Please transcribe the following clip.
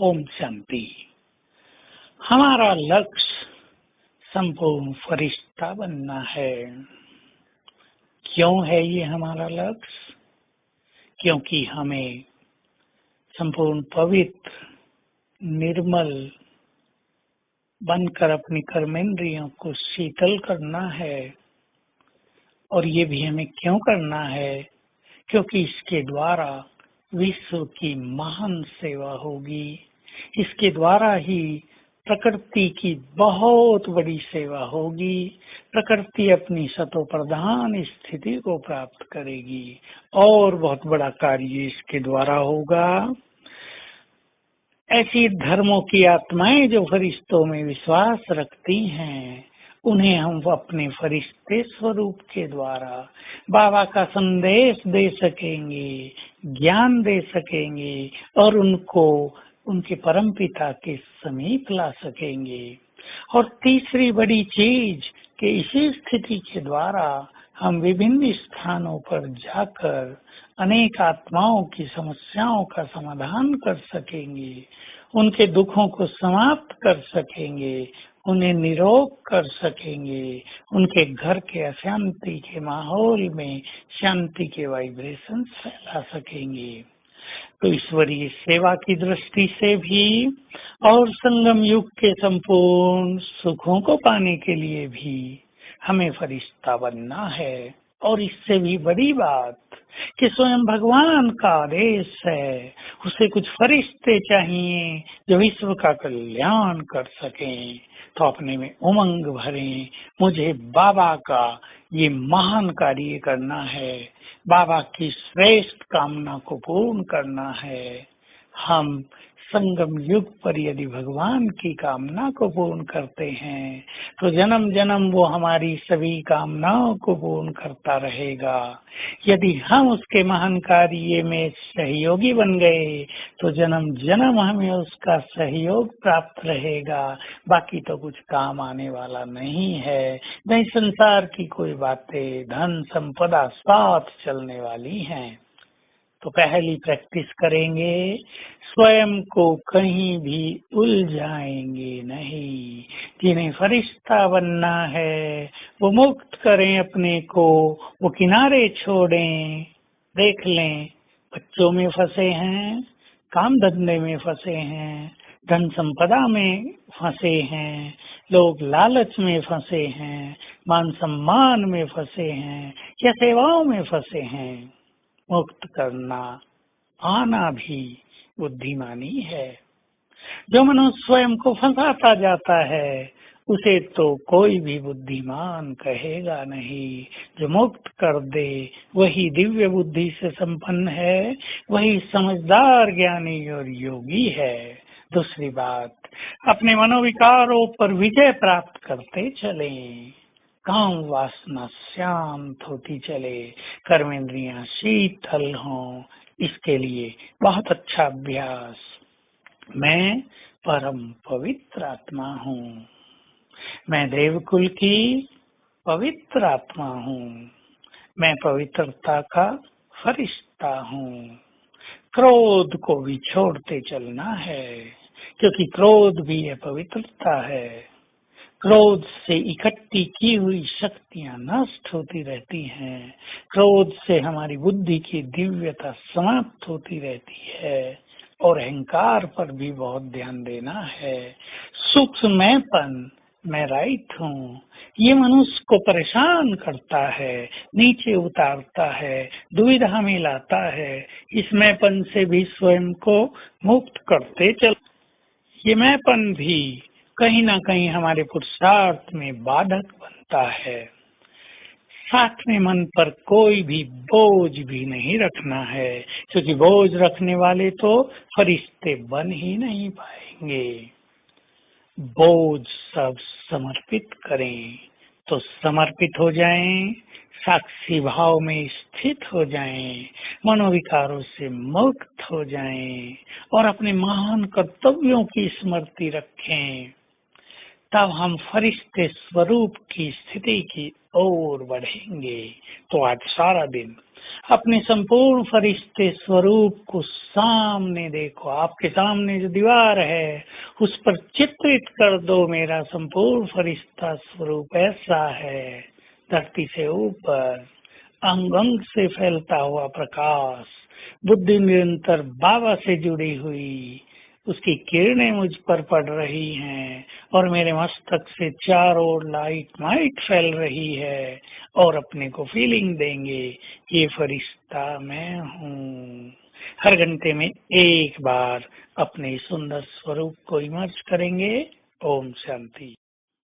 ओम शांति। हमारा लक्ष्य संपूर्ण फरिश्ता बनना है। क्यों है ये हमारा लक्ष्य? क्योंकि हमें संपूर्ण पवित्र निर्मल बनकर अपनी कर्मेंद्रियों को शीतल करना है। और ये भी हमें क्यों करना है? क्योंकि इसके द्वारा विश्व की महान सेवा होगी। इसके द्वारा ही प्रकृति की बहुत बड़ी सेवा होगी। प्रकृति अपनी सतो प्रधान स्थिति को प्राप्त करेगी और बहुत बड़ा कार्य इसके द्वारा होगा। ऐसी धर्मों की आत्माएं जो फरिश्तों में विश्वास रखती हैं, उन्हें हम अपने फरिश्ते स्वरूप के द्वारा बाबा का संदेश दे सकेंगे, ज्ञान दे सकेंगे और उनको उनके परमपिता के समीप ला सकेंगे। और तीसरी बड़ी चीज कि इसी स्थिति के द्वारा हम विभिन्न स्थानों पर जाकर अनेक आत्माओं की समस्याओं का समाधान कर सकेंगे, उनके दुखों को समाप्त कर सकेंगे, उन्हें निरोग कर सकेंगे, उनके घर के अशांति के माहौल में शांति के वाइब्रेशन फैला सकेंगे। तो ईश्वरीय सेवा की दृष्टि से भी और संगम युग के संपूर्ण सुखों को पाने के लिए भी हमें फरिश्ता बनना है। और इससे भी बड़ी बात कि स्वयं भगवान का आदेश है, उसे कुछ फरिश्ते चाहिए जो विश्व का कल्याण कर सकें। तो अपने में उमंग भरें, मुझे बाबा का ये महान कार्य करना है, बाबा की श्रेष्ठ कामना को पूर्ण करना है। हम संगम युग पर यदि भगवान की कामना को पूर्ण करते हैं तो जन्म जन्म वो हमारी सभी कामनाओं को पूर्ण करता रहेगा। यदि हम उसके महान कार्य में सहयोगी बन गए तो जन्म जन्म हमें उसका सहयोग प्राप्त रहेगा। बाकी तो कुछ काम आने वाला नहीं है, नहीं संसार की कोई बातें धन संपदा साथ चलने वाली हैं। तो पहली प्रैक्टिस करेंगे, स्वयं को कहीं भी उलझाएंगे नहीं। जिन्हें फरिश्ता बनना है वो मुक्त करें अपने को, वो किनारे छोड़ें। देख लें, बच्चों में फंसे हैं, काम धंधे में फंसे हैं, धन संपदा में फंसे हैं, लोग लालच में फंसे हैं, मान सम्मान में फंसे हैं या सेवाओं में फंसे हैं। मुक्त करना आना भी बुद्धिमानी है। जो मनुष्य स्वयं को फंसाता जाता है उसे तो कोई भी बुद्धिमान कहेगा नहीं। जो मुक्त कर दे वही दिव्य बुद्धि से संपन्न है, वही समझदार ज्ञानी और योगी है। दूसरी बात, अपने मनोविकारों पर विजय प्राप्त करते चलें। काम वासना शांत होती चले, कर्मेंद्रियां शीतल हों, इसके लिए बहुत अच्छा अभ्यास। मैं परम पवित्र आत्मा हूँ, मैं देवकुल की पवित्र आत्मा हूँ, मैं पवित्रता का फरिश्ता हूँ। क्रोध को भी छोड़ते चलना है, क्योंकि क्रोध भी अपवित्रता है। क्रोध से इकट्ठी की हुई शक्तियां नष्ट होती रहती हैं। क्रोध से हमारी बुद्धि की दिव्यता समाप्त होती रहती है। और अहंकार पर भी बहुत ध्यान देना है। सूक्ष्म मैंपन, मैं राइट हूँ, ये मनुष्य को परेशान करता है, नीचे उतारता है, दुविधा में लाता है। इस मैंपन से भी स्वयं को मुक्त करते चल। ये मैंपन भी कहीं ना कहीं हमारे पुरुषार्थ में बाधक बनता है। साथ में मन पर कोई भी बोझ भी नहीं रखना है, क्योंकि बोझ रखने वाले तो फरिश्ते बन ही नहीं पाएंगे। बोझ सब समर्पित करें तो समर्पित हो जाएं, साक्षी भाव में स्थित हो जाएं, मनोविकारों से मुक्त हो जाएं और अपने महान कर्तव्यों की स्मृति रखें। तब हम फरिश्ते स्वरूप की स्थिति की ओर बढ़ेंगे। तो आज सारा दिन अपने संपूर्ण फरिश्ते स्वरूप को सामने देखो। आपके सामने जो दीवार है उस पर चित्रित कर दो, मेरा संपूर्ण फरिश्ता स्वरूप ऐसा है। धरती से ऊपर अंग अंग से फैलता हुआ प्रकाश, बुद्धि निरंतर बाबा से जुड़ी हुई, उसकी किरणें मुझ पर पड़ रही हैं और मेरे मस्तक से चारों ओर लाइट माइट फैल रही है। और अपने को फीलिंग देंगे, ये फरिश्ता मैं हूँ। हर घंटे में एक बार अपने सुंदर स्वरूप को इमर्ज करेंगे। ओम शांति।